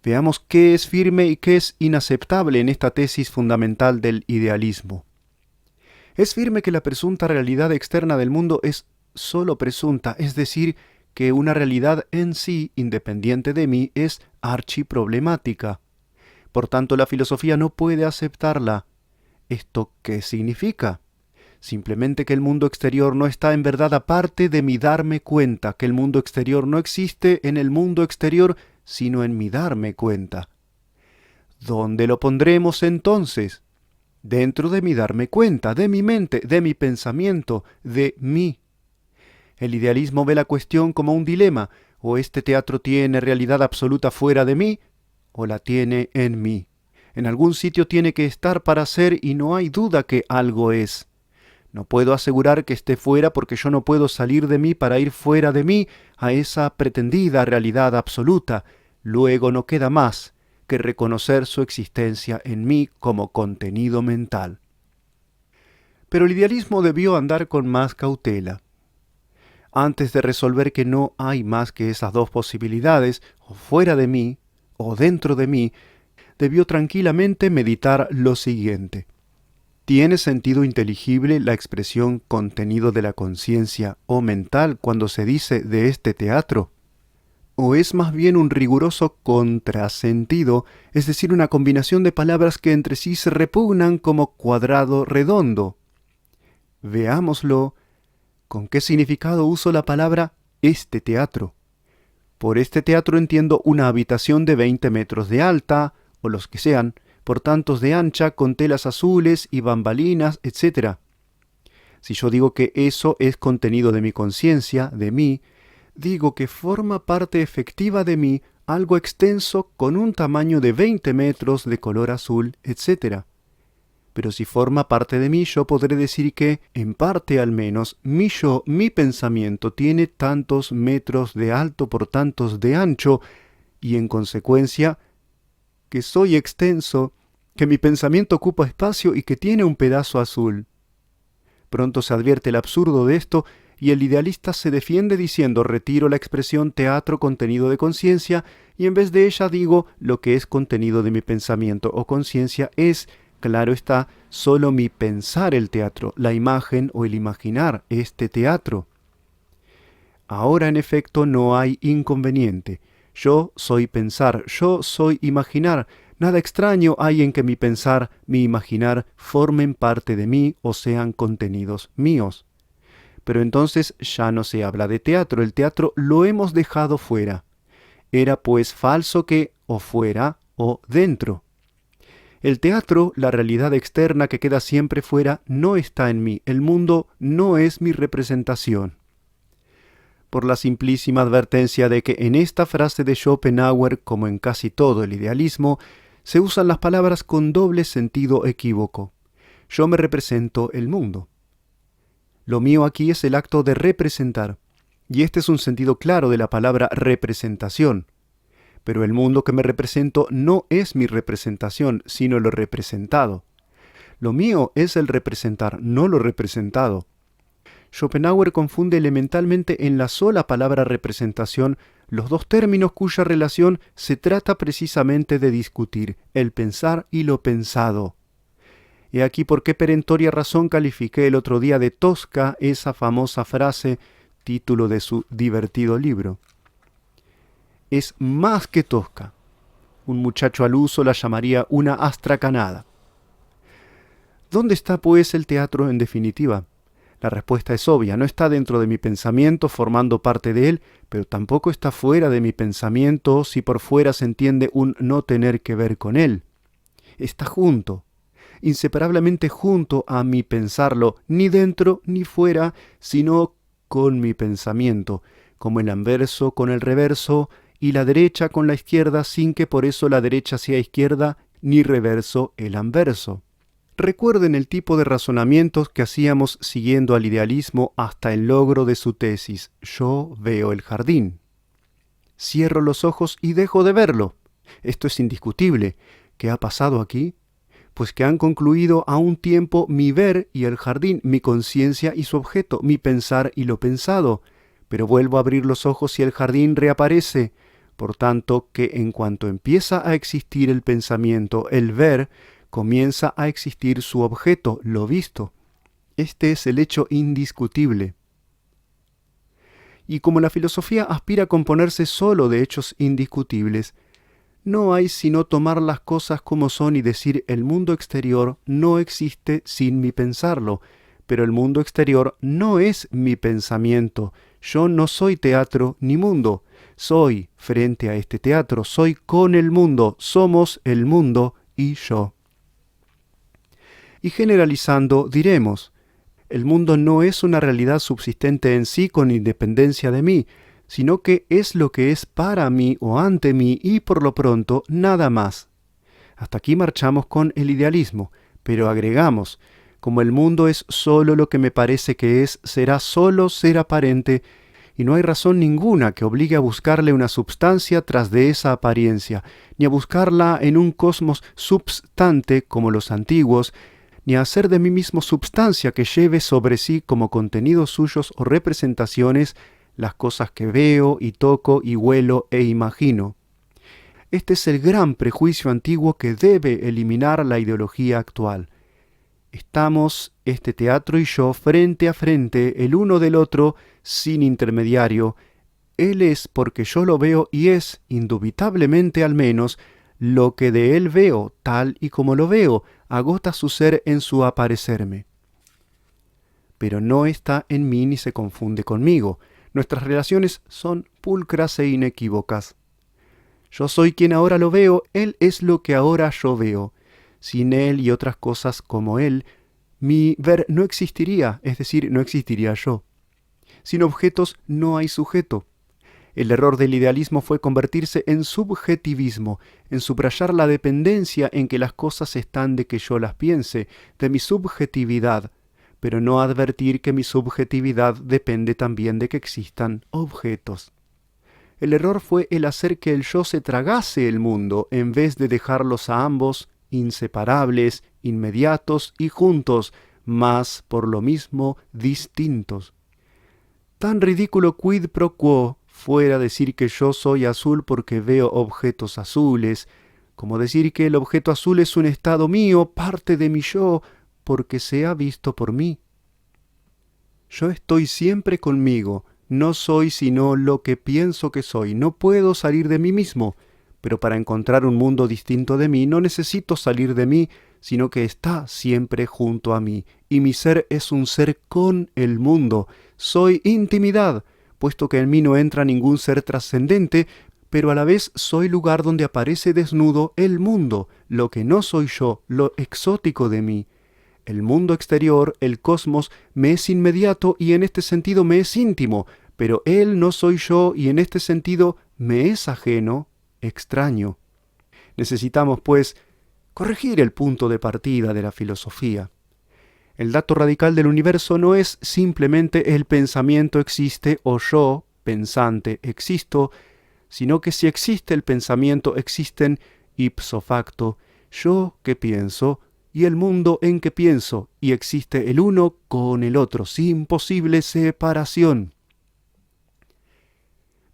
Veamos qué es firme y qué es inaceptable en esta tesis fundamental del idealismo. Es firme que la presunta realidad externa del mundo es sólo presunta, es decir, que una realidad en sí, independiente de mí, es archiproblemática. Por tanto, la filosofía no puede aceptarla. ¿Esto qué significa? Simplemente que el mundo exterior no está en verdad aparte de mi darme cuenta, que el mundo exterior no existe en el mundo exterior, sino en mi darme cuenta. ¿Dónde lo pondremos entonces? Dentro de mi darme cuenta, de mi mente, de mi pensamiento, de mí. El idealismo ve la cuestión como un dilema, o este teatro tiene realidad absoluta fuera de mí, o la tiene en mí. En algún sitio tiene que estar para ser y no hay duda que algo es. No puedo asegurar que esté fuera porque yo no puedo salir de mí para ir fuera de mí a esa pretendida realidad absoluta. Luego no queda más que reconocer su existencia en mí como contenido mental. Pero el idealismo debió andar con más cautela. antes de resolver que no hay más que esas dos posibilidades, o fuera de mí, o dentro de mí, debió tranquilamente meditar lo siguiente. ¿Tiene sentido inteligible la expresión contenido de la conciencia o mental cuando se dice de este teatro? ¿O es más bien un riguroso contrasentido, es decir, una combinación de palabras que entre sí se repugnan como cuadrado redondo? Veámoslo. ¿Con qué significado uso la palabra este teatro? Por este teatro entiendo una habitación de 20 metros de alta, o los que sean, por tantos de ancha, con telas azules y bambalinas, etc. Si yo digo que eso es contenido de mi conciencia, de mí, digo que forma parte efectiva de mí algo extenso con un tamaño de 20 metros de color azul, etc. Pero si forma parte de mí, yo podré decir que, en parte al menos, mi pensamiento tiene tantos metros de alto por tantos de ancho, y en consecuencia, que soy extenso, que mi pensamiento ocupa espacio y que tiene un pedazo azul. Pronto se advierte el absurdo de esto, y el idealista se defiende diciendo: retiro la expresión teatro contenido de conciencia, y en vez de ella digo lo que es contenido de mi pensamiento o conciencia es, claro está, solo mi pensar el teatro, la imagen o el imaginar este teatro. Ahora en efecto no hay inconveniente. Yo soy pensar, yo soy imaginar. Nada extraño hay en que mi pensar, mi imaginar formen parte de mí o sean contenidos míos. Pero entonces ya no se habla de teatro, el teatro lo hemos dejado fuera. Era pues falso que o fuera o dentro. El teatro, la realidad externa que queda siempre fuera, no está en mí. El mundo no es mi representación. Por la simplísima advertencia de que en esta frase de Schopenhauer, como en casi todo el idealismo, se usan las palabras con doble sentido equívoco. Yo me represento el mundo. Lo mío aquí es el acto de representar, y este es un sentido claro de la palabra representación. Pero el mundo que me represento no es mi representación, sino lo representado. Lo mío es el representar, no lo representado. Schopenhauer confunde elementalmente en la sola palabra representación los dos términos cuya relación se trata precisamente de discutir, el pensar y lo pensado. He aquí por qué perentoria razón califiqué el otro día de tosca esa famosa frase, título de su divertido libro. Es más que tosca. Un muchacho al uso la llamaría una astracanada. ¿Dónde está, pues, el teatro en definitiva? La respuesta es obvia, no está dentro de mi pensamiento formando parte de él, pero tampoco está fuera de mi pensamiento si por fuera se entiende un no tener que ver con él. Está junto, inseparablemente junto a mi pensarlo, ni dentro ni fuera, sino con mi pensamiento, como el anverso con el reverso, y la derecha con la izquierda, sin que por eso la derecha sea izquierda, ni reverso el anverso. Recuerden el tipo de razonamientos que hacíamos siguiendo al idealismo hasta el logro de su tesis. Yo veo el jardín. Cierro los ojos y dejo de verlo. Esto es indiscutible. ¿Qué ha pasado aquí? Pues que han concluido a un tiempo mi ver y el jardín, mi conciencia y su objeto, mi pensar y lo pensado. Pero vuelvo a abrir los ojos y el jardín reaparece. Por tanto, que en cuanto empieza a existir el pensamiento, el ver, comienza a existir su objeto, lo visto. Este es el hecho indiscutible. Y como la filosofía aspira a componerse solo de hechos indiscutibles, no hay sino tomar las cosas como son y decir: el mundo exterior no existe sin mi pensarlo, pero el mundo exterior no es mi pensamiento. Yo no soy teatro ni mundo. Soy frente a este teatro, soy con el mundo, somos el mundo y yo. Y generalizando diremos: el mundo no es una realidad subsistente en sí con independencia de mí, sino que es lo que es para mí o ante mí y por lo pronto nada más. Hasta aquí marchamos con el idealismo, pero agregamos: como el mundo es solo lo que me parece que es, será solo ser aparente, y no hay razón ninguna que obligue a buscarle una substancia tras de esa apariencia, ni a buscarla en un cosmos substante como los antiguos, ni a hacer de mí mismo substancia que lleve sobre sí como contenidos suyos o representaciones las cosas que veo y toco y huelo e imagino. Este es el gran prejuicio antiguo que debe eliminar la ideología actual. Estamos, este teatro y yo, frente a frente, el uno del otro, sin intermediario. Él es porque yo lo veo y es, indubitablemente al menos, lo que de él veo, tal y como lo veo, agota su ser en su aparecerme. Pero no está en mí ni se confunde conmigo. Nuestras relaciones son pulcras e inequívocas. Yo soy quien ahora lo veo, él es lo que ahora yo veo. Sin él y otras cosas como él, mi ver no existiría, es decir, no existiría yo. Sin objetos no hay sujeto. El error del idealismo fue convertirse en subjetivismo, en subrayar la dependencia en que las cosas están de que yo las piense, de mi subjetividad, pero no advertir que mi subjetividad depende también de que existan objetos. El error fue el hacer que el yo se tragase el mundo en vez de dejarlos a ambos inseparables, inmediatos y juntos, mas por lo mismo distintos. Tan ridículo quid pro quo fuera decir que yo soy azul porque veo objetos azules, como decir que el objeto azul es un estado mío, parte de mi yo, porque se ha visto por mí. Yo estoy siempre conmigo, no soy sino lo que pienso que soy, no puedo salir de mí mismo, pero para encontrar un mundo distinto de mí no necesito salir de mí, sino que está siempre junto a mí, y mi ser es un ser con el mundo. Soy intimidad, puesto que en mí no entra ningún ser trascendente, pero a la vez soy lugar donde aparece desnudo el mundo, lo que no soy yo, lo exótico de mí. El mundo exterior, el cosmos, me es inmediato y en este sentido me es íntimo, pero él no soy yo y en este sentido me es ajeno, extraño. Necesitamos, pues, corregir el punto de partida de la filosofía. El dato radical del universo no es simplemente el pensamiento existe o yo, pensante, existo, sino que si existe el pensamiento existen ipso facto, yo que pienso, y el mundo en que pienso, y existe el uno con el otro, sin posible separación.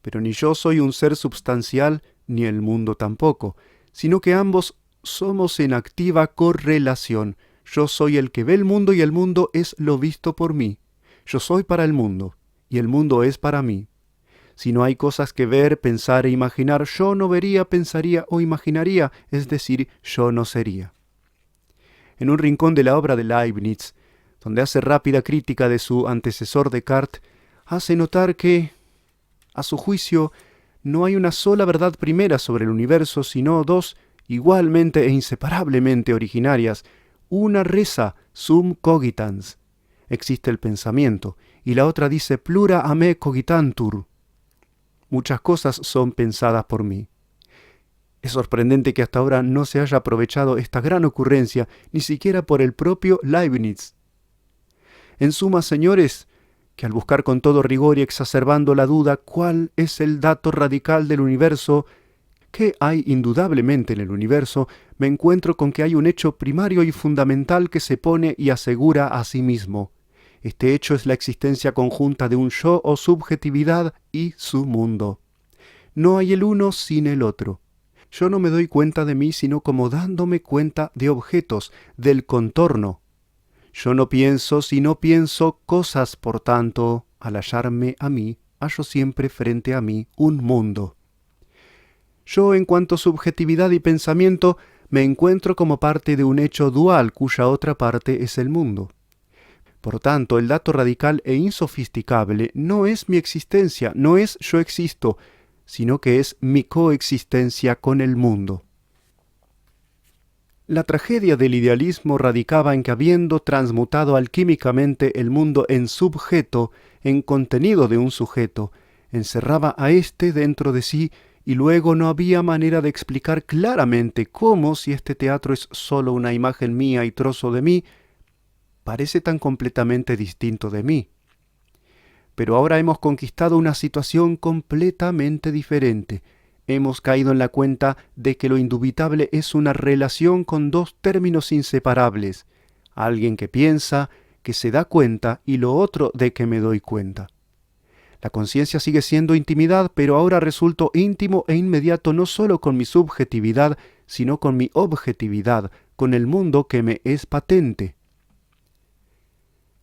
Pero ni yo soy un ser substancial, ni el mundo tampoco, sino que ambos somos en activa correlación. Yo soy el que ve el mundo y el mundo es lo visto por mí. Yo soy para el mundo, y el mundo es para mí. Si no hay cosas que ver, pensar e imaginar, yo no vería, pensaría o imaginaría, es decir, yo no sería. En un rincón de la obra de Leibniz, donde hace rápida crítica de su antecesor Descartes, hace notar que, a su juicio, no hay una sola verdad primera sobre el universo, sino dos igualmente e inseparablemente originarias. Una reza sum cogitans. Existe el pensamiento, y la otra dice plura a me cogitantur. Muchas cosas son pensadas por mí. Es sorprendente que hasta ahora no se haya aprovechado esta gran ocurrencia, ni siquiera por el propio Leibniz. En suma, señores, que al buscar con todo rigor y exacerbando la duda cuál es el dato radical del universo, ¿qué hay indudablemente en el universo?, me encuentro con que hay un hecho primario y fundamental que se pone y asegura a sí mismo. Este hecho es la existencia conjunta de un yo o subjetividad y su mundo. No hay el uno sin el otro. Yo no me doy cuenta de mí sino como dándome cuenta de objetos, del contorno. Yo no pienso sino pienso cosas, por tanto, al hallarme a mí, hallo siempre frente a mí un mundo. Yo, en cuanto a subjetividad y pensamiento, me encuentro como parte de un hecho dual cuya otra parte es el mundo. Por tanto, el dato radical e insofisticable no es mi existencia, no es yo existo, sino que es mi coexistencia con el mundo. La tragedia del idealismo radicaba en que, habiendo transmutado alquímicamente el mundo en subjeto, en contenido de un sujeto, encerraba a éste dentro de sí, y luego no había manera de explicar claramente cómo, si este teatro es sólo una imagen mía y trozo de mí, parece tan completamente distinto de mí. Pero ahora hemos conquistado una situación completamente diferente. Hemos caído en la cuenta de que lo indubitable es una relación con dos términos inseparables. alguien que piensa, que se da cuenta y lo otro de que me doy cuenta. La conciencia sigue siendo intimidad, pero ahora resulto íntimo e inmediato no solo con mi subjetividad, sino con mi objetividad, con el mundo que me es patente.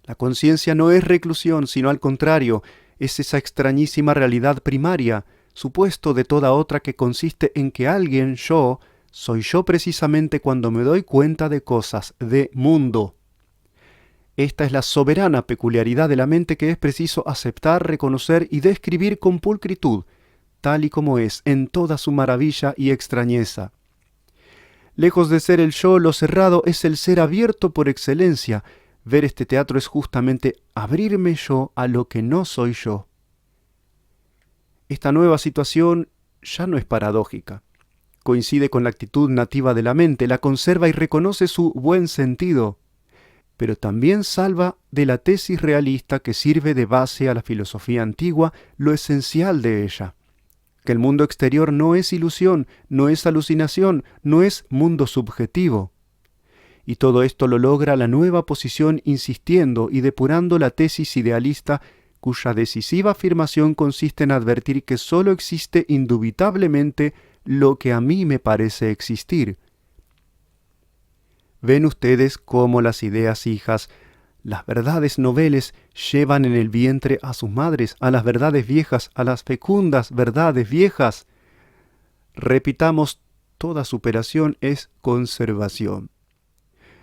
La conciencia no es reclusión, sino al contrario, es esa extrañísima realidad primaria, supuesto de toda otra, que consiste en que alguien, yo, soy yo precisamente cuando me doy cuenta de cosas, de mundo. Esta es la soberana peculiaridad de la mente que es preciso aceptar, reconocer y describir con pulcritud, tal y como es, en toda su maravilla y extrañeza. Lejos de ser el yo, lo cerrado es el ser abierto por excelencia. Ver este teatro es justamente abrirme yo a lo que no soy yo. Esta nueva situación ya no es paradójica. Coincide con la actitud nativa de la mente, la conserva y reconoce su buen sentido, pero también salva de la tesis realista que sirve de base a la filosofía antigua lo esencial de ella, que el mundo exterior no es ilusión, no es alucinación, no es mundo subjetivo. Y todo esto lo logra la nueva posición insistiendo y depurando la tesis idealista, cuya decisiva afirmación consiste en advertir que sólo existe indubitablemente lo que a mí me parece existir. Ven ustedes cómo las ideas hijas, las verdades noveles, llevan en el vientre a sus madres, a las verdades viejas, a las fecundas verdades viejas. Repitamos, toda superación es conservación.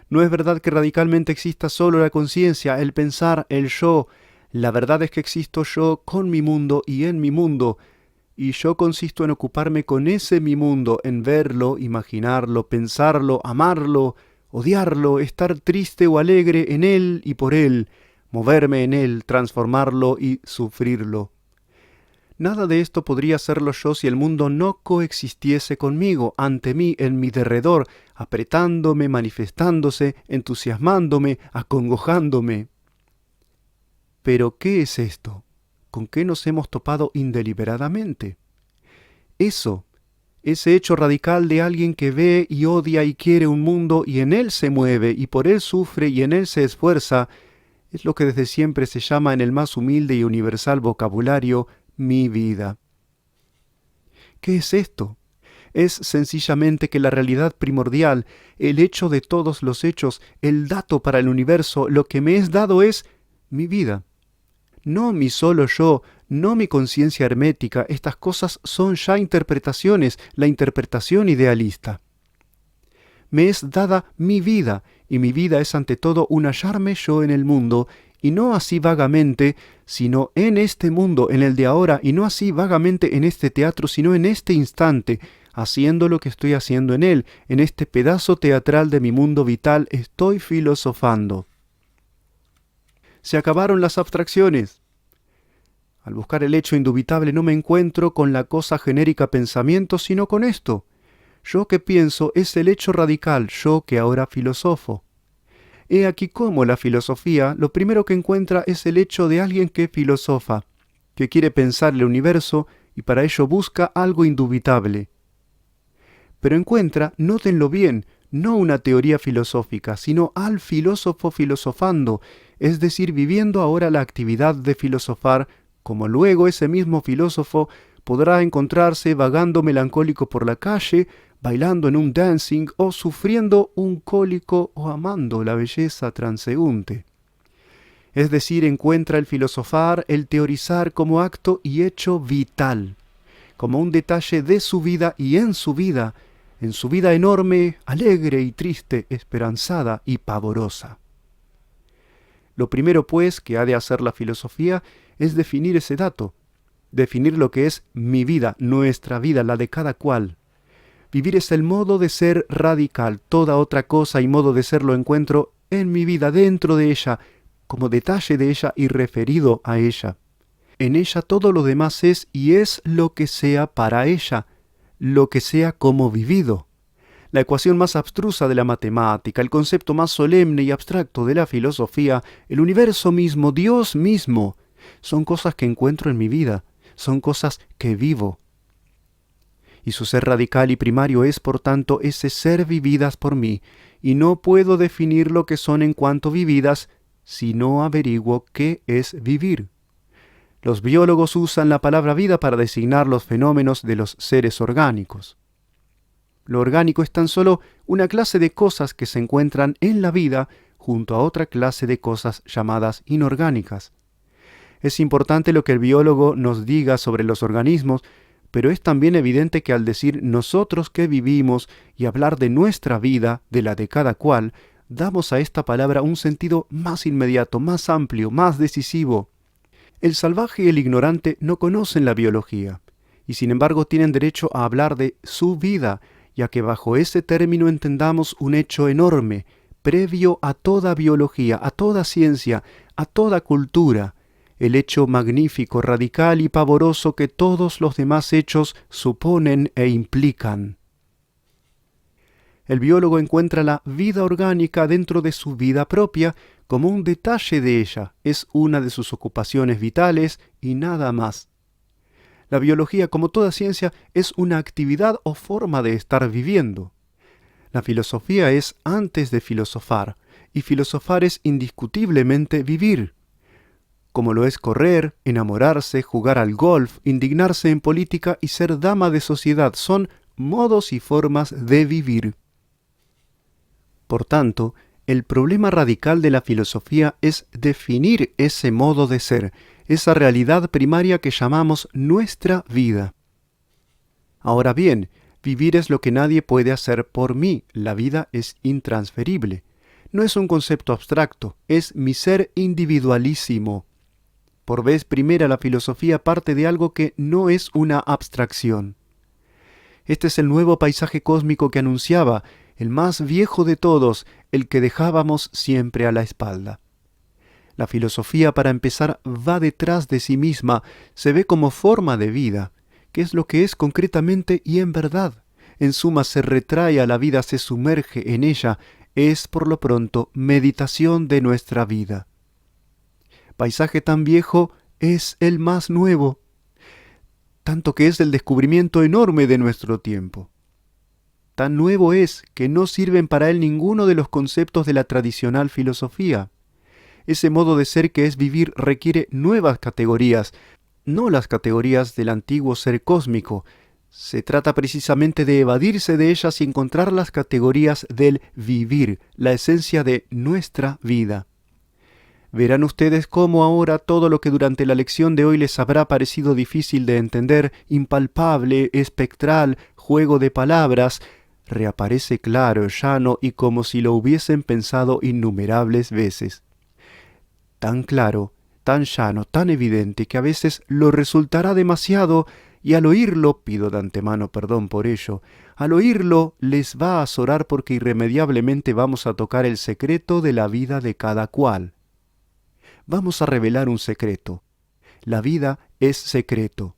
No es verdad que radicalmente exista solo la conciencia, el pensar, el yo. La verdad es que existo yo con mi mundo y en mi mundo, y yo consisto en ocuparme con ese mi mundo, en verlo, imaginarlo, pensarlo, amarlo, odiarlo, estar triste o alegre en él y por él, moverme en él, transformarlo y sufrirlo. Nada de esto podría serlo yo si el mundo no coexistiese conmigo, ante mí, en mi derredor, apretándome, manifestándose, entusiasmándome, acongojándome. Pero, ¿qué es esto? ¿Con qué nos hemos topado indeliberadamente? Eso, ese hecho radical de alguien que ve y odia y quiere un mundo y en él se mueve y por él sufre y en él se esfuerza, es lo que desde siempre se llama en el más humilde y universal vocabulario mi vida. ¿Qué es esto? Es sencillamente que la realidad primordial, el hecho de todos los hechos, el dato para el universo, lo que me es dado es mi vida. No mi solo yo, no mi conciencia hermética, estas cosas son ya interpretaciones, la interpretación idealista. Me es dada mi vida, y mi vida es ante todo un hallarme yo en el mundo, y no así vagamente, sino en este mundo, en el de ahora, y no así vagamente en este teatro, sino en este instante, haciendo lo que estoy haciendo en él, en este pedazo teatral de mi mundo vital, estoy filosofando. Se acabaron las abstracciones. Al buscar el hecho indubitable no me encuentro con la cosa genérica pensamiento, sino con esto. Yo que pienso es el hecho radical, yo que ahora filosofo. He aquí cómo la filosofía lo primero que encuentra es el hecho de alguien que filosofa, que quiere pensar el universo y para ello busca algo indubitable. Pero encuentra, nótenlo bien, no una teoría filosófica, sino al filósofo filosofando, es decir, viviendo ahora la actividad de filosofar, como luego ese mismo filósofo podrá encontrarse vagando melancólico por la calle, bailando en un dancing o sufriendo un cólico o amando la belleza transeúnte. Es decir, encuentra el filosofar, el teorizar como acto y hecho vital, como un detalle de su vida y en su vida enorme, alegre y triste, esperanzada y pavorosa. Lo primero, pues, que ha de hacer la filosofía es definir ese dato, definir lo que es mi vida, nuestra vida, la de cada cual. Vivir es el modo de ser radical, toda otra cosa y modo de ser lo encuentro en mi vida, dentro de ella, como detalle de ella y referido a ella. En ella todo lo demás es y es lo que sea para ella, lo que sea como vivido. La ecuación más abstrusa de la matemática, el concepto más solemne y abstracto de la filosofía, el universo mismo, Dios mismo, son cosas que encuentro en mi vida, son cosas que vivo. y su ser radical y primario es, por tanto, ese ser vividas por mí, y no puedo definir lo que son en cuanto vividas si no averiguo qué es vivir. Los biólogos usan la palabra vida para designar los fenómenos de los seres orgánicos. Lo orgánico es tan solo una clase de cosas que se encuentran en la vida junto a otra clase de cosas llamadas inorgánicas. Es importante lo que el biólogo nos diga sobre los organismos, pero es también evidente que al decir nosotros que vivimos y hablar de nuestra vida, de la de cada cual, damos a esta palabra un sentido más inmediato, más amplio, más decisivo. El salvaje y el ignorante no conocen la biología, y sin embargo tienen derecho a hablar de su vida, ya que bajo ese término entendamos un hecho enorme, previo a toda biología, a toda ciencia, a toda cultura, el hecho magnífico, radical y pavoroso que todos los demás hechos suponen e implican. El biólogo encuentra la vida orgánica dentro de su vida propia como un detalle de ella, es una de sus ocupaciones vitales y nada más. La biología, como toda ciencia, es una actividad o forma de estar viviendo. La filosofía es antes de filosofar, y filosofar es indiscutiblemente vivir. Como lo es correr, enamorarse, jugar al golf, indignarse en política y ser dama de sociedad, son modos y formas de vivir. Por tanto, el problema radical de la filosofía es definir ese modo de ser, esa realidad primaria que llamamos nuestra vida. Ahora bien, vivir es lo que nadie puede hacer por mí, la vida es intransferible. No es un concepto abstracto, es mi ser individualísimo. Por vez primera la filosofía parte de algo que no es una abstracción. Este es el nuevo paisaje cósmico que anunciaba, el más viejo de todos, el que dejábamos siempre a la espalda. La filosofía, para empezar, va detrás de sí misma, se ve como forma de vida, que es lo que es concretamente y en verdad. En suma, se retrae a la vida, se sumerge en ella, es por lo pronto meditación de nuestra vida. Paisaje tan viejo es el más nuevo, tanto que es el descubrimiento enorme de nuestro tiempo. Tan nuevo es que no sirven para él ninguno de los conceptos de la tradicional filosofía. Ese modo de ser que es vivir requiere nuevas categorías, no las categorías del antiguo ser cósmico. Se trata precisamente de evadirse de ellas y encontrar las categorías del vivir, la esencia de nuestra vida. Verán ustedes cómo ahora todo lo que durante la lección de hoy les habrá parecido difícil de entender, impalpable, espectral, juego de palabras, reaparece claro, llano y como si lo hubiesen pensado innumerables veces. Tan claro, tan llano, tan evidente que a veces lo resultará demasiado y al oírlo, pido de antemano perdón por ello, al oírlo les va a azorar porque irremediablemente vamos a tocar el secreto de la vida de cada cual. Vamos a revelar un secreto. La vida es secreto.